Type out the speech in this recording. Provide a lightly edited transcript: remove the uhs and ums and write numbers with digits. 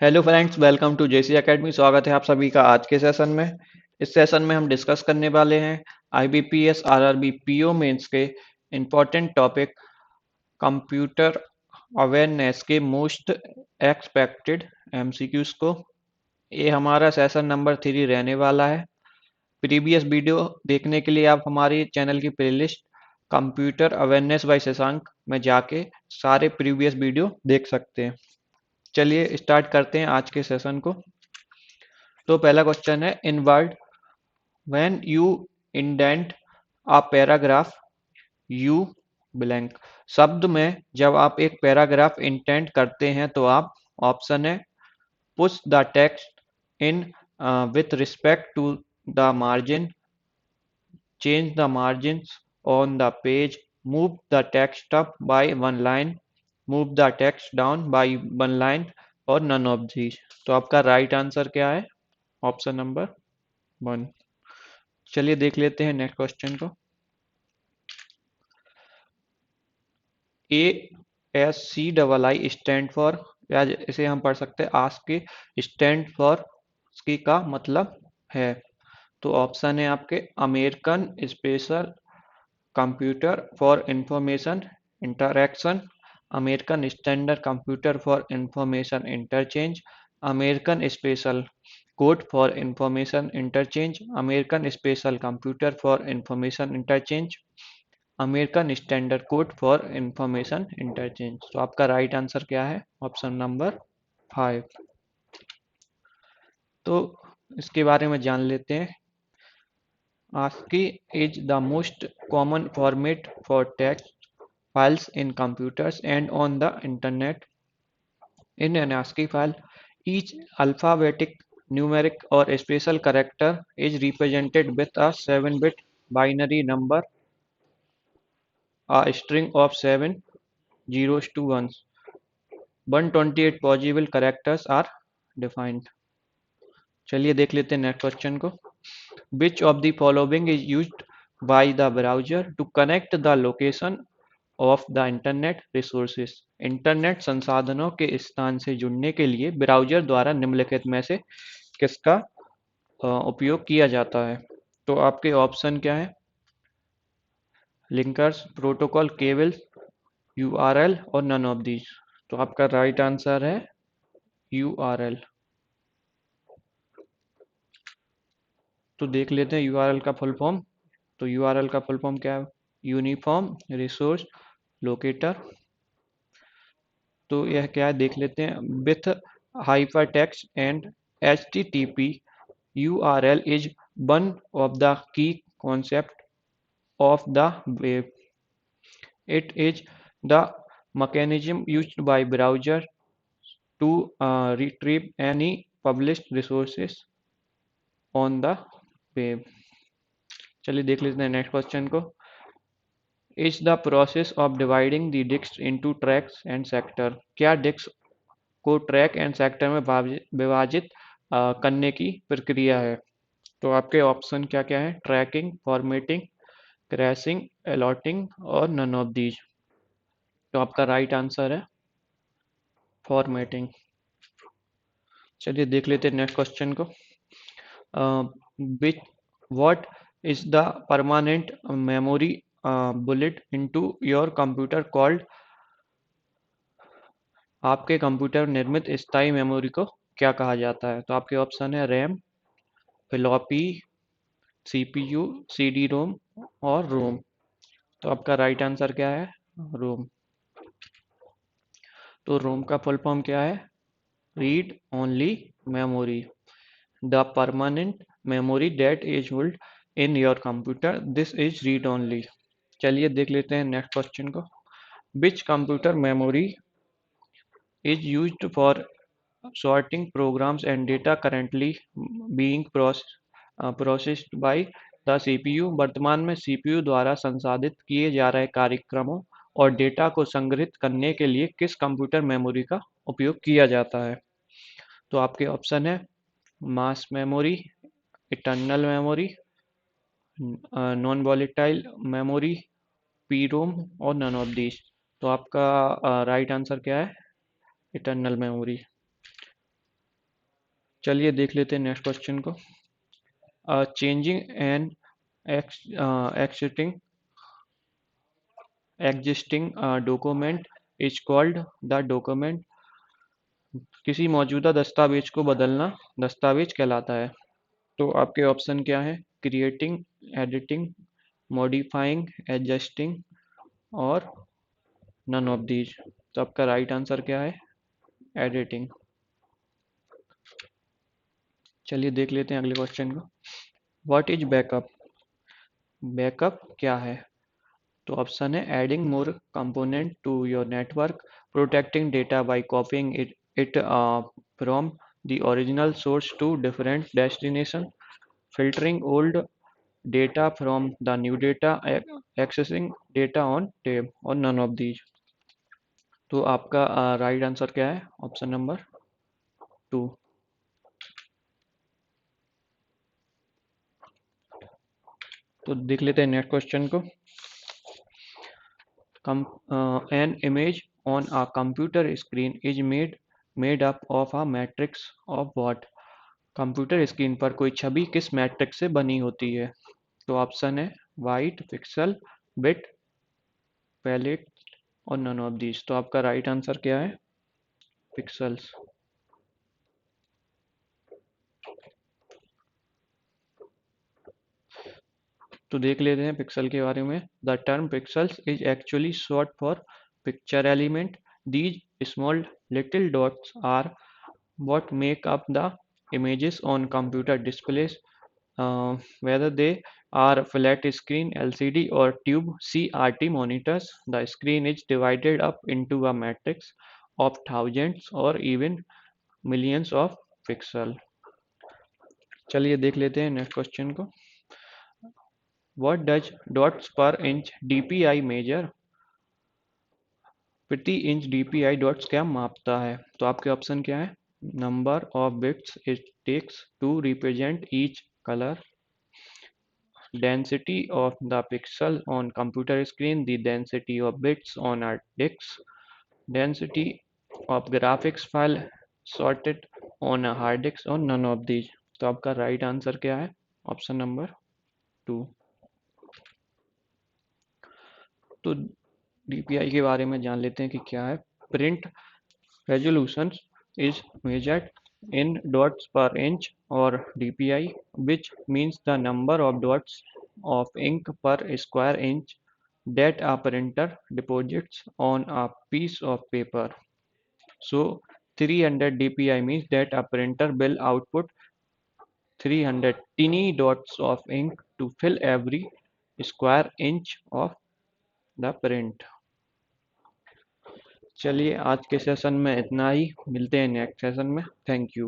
Hello friends, welcome to JC academy. स्वागत है आप सभी का आज के सेशन में। इस सेशन में हम डिस्कस करने वाले हैं आईबीपीएस आरआरबी पीओ मेंस के इम्पोर्टेंट टॉपिक कंप्यूटर अवेयरनेस के मोस्ट एक्सपेक्टेड एमसीक्यूज को। ये हमारा सेशन नंबर 3 रहने वाला है। प्रीवियस वीडियो देखने के लिए आप हमारे चैनल की playlist computer awareness by Shashank में जाके सारे प्रीवियस वीडियो देख सकते हैं। चलिए स्टार्ट करते हैं आज के सेशन को। तो पहला क्वेश्चन है, in Word when you indent a paragraph you blank. शब्द में जब आप एक पैराग्राफ इंटेंट करते हैं तो आप, ऑप्शन है, push the text in with respect to the margin, change the margins on the page, move the text up by one line, move the text down by one line, और none of these. तो आपका right answer क्या है? Option number 1। चलिए देख लेते हैं next question को। A S C double I stand for, या इसे हम पढ़ सकते हैं आस्क के स्टैंड फॉर की का मतलब है। तो ऑप्शन है आपके, American special computer for information interaction, American standard computer for information interchange, American special code for information interchange, American special computer for information interchange, American standard code for information interchange. तो आपका right answer क्या है? Option number 5। तो इसके बारे में जान लेते हैं। ASCII is the most common format for text files in computers and on the internet. In an ASCII file, each alphabetic, numeric, or special character is represented with a 7-bit binary number, a string of 7 zeros to ones. 128 possible characters are defined. चलिए देख लेते हैं next question को। Which of the following is used by the browser to connect the location of the internet resources? Internet संसाधनों के स्थान से जुड़ने के लिए ब्राउज़र द्वारा निम्नलिखित में से किसका उपयोग किया जाता है? तो आपके ऑप्शन क्या है? लिंकर्स, प्रोटोकॉल, केबल्स, यूआरएल, और नन ऑफ दीज। तो आपका राइट आंसर है यूआरएल। तो देख लेते हैं यूआरएल का फुल फॉर्म। तो यूआरएल का फुल फॉर्म क्या है? Uniform resource locator. तो यह क्या है देख लेते हैं। With hypertext and HTTP, URL is one of the key concepts of the web. It is the mechanism used by browser to retrieve any published resources on the web. चलिए देख लेते हैं नेक्स्ट क्वेश्चन को। Is the process of dividing the disk into tracks and sector. क्या disk को track and sector में विभाजित करने की प्रक्रिया है? तो आपके ऑप्शन क्या क्या है? ट्रैकिंग, फॉर्मेटिंग, क्रैशिंग, अलॉटिंग, और नन ऑफ दीज। तो आपका राइट आंसर है फॉर्मेटिंग। चलिए देख लेते हैं नेक्स्ट क्वेश्चन को। विच what is the permanent memory bullet into your computer called? आपके कंप्यूटर निर्मित स्थायी मेमोरी को क्या कहा जाता है? तो आपके ऑप्शन है RAM, floppy, CPU, CD ROM, और रोम। तो आपका राइट आंसर क्या है? रोम। तो रोम का फुल फॉर्म क्या है? Read only memory, the permanent memory that is hold in your computer, this is read only. चलिए देख लेते हैं नेक्स्ट क्वेश्चन को। Which computer memory is used for sorting programs and data currently being processed by the CPU? वर्तमान में CPU द्वारा संसाधित किए जा रहे कार्यक्रमों और डेटा को संग्रहित करने के लिए किस कंप्यूटर मेमोरी का उपयोग किया जाता है? तो आपके ऑप्शन है mass memory, internal memory, non volatile memory, P ROM, और नन ऑफ दीज। तो आपका राइट आंसर क्या है? Internal memory. चलिए देख लेते हैं नेक्स्ट क्वेश्चन को। Changing an exiting existing document is called the document। किसी मौजूदा दस्तावेज को बदलना दस्तावेज कहलाता है। तो आपके ऑप्शन क्या है? क्रिएटिंग, एडिटिंग, मॉडिफाइंग, एडजस्टिंग और नन ऑफ दीज। तो आपका राइट आंसर क्या है? एडिटिंग। चलिए देख लेते हैं अगले क्वेश्चन को। What is backup? बैकअप क्या है? तो ऑप्शन है adding more component to your network, protecting data by copying it from the original source to different destination, filtering old data from the new data, accessing data on tape और none of these। तो आपका right answer क्या है? Option number 2। तो देख लेते हैं next question को। An image on a computer screen is made up of a matrix of what? Computer screen पर कोई छवि किस मैट्रिक्स से बनी होती है? तो ऑप्शन है वाइट, पिक्सल, बिट, पैलेट और नन ऑफ दीज। तो आपका राइट आंसर क्या है? पिक्सल्स। तो देख लेते हैं पिक्सल के बारे में। The term pixels is actually short for picture element. These small little dots are what make up the images on computer displays, whether they are flat screen, LCD or tube CRT monitors. The screen is divided up into a matrix of thousands or even millions of pixels। चलिए देख लेते हैं next question को। What does dots per inch DPI measure? प्रति inch DPI dots क्या मापता है? तो आपके ऑप्शन क्या है? Number of bits it takes to represent each colour, density of the pixel on computer screen, the density of bits on a disk, density of graphics file sorted on a hard disk और none of these। तो आपका right answer क्या है? Option number 2। तो DPI के बारे में जान लेते हैं कि क्या है। Print resolution is measured in dots per inch or DPI, which means the number of dots of ink per square inch that a printer deposits on a piece of paper. So 300 DPI means that a printer will output 300 tiny dots of ink to fill every square inch of the print। चलिए आज के session में इतना ही, मिलते हैं next session में। Thank you.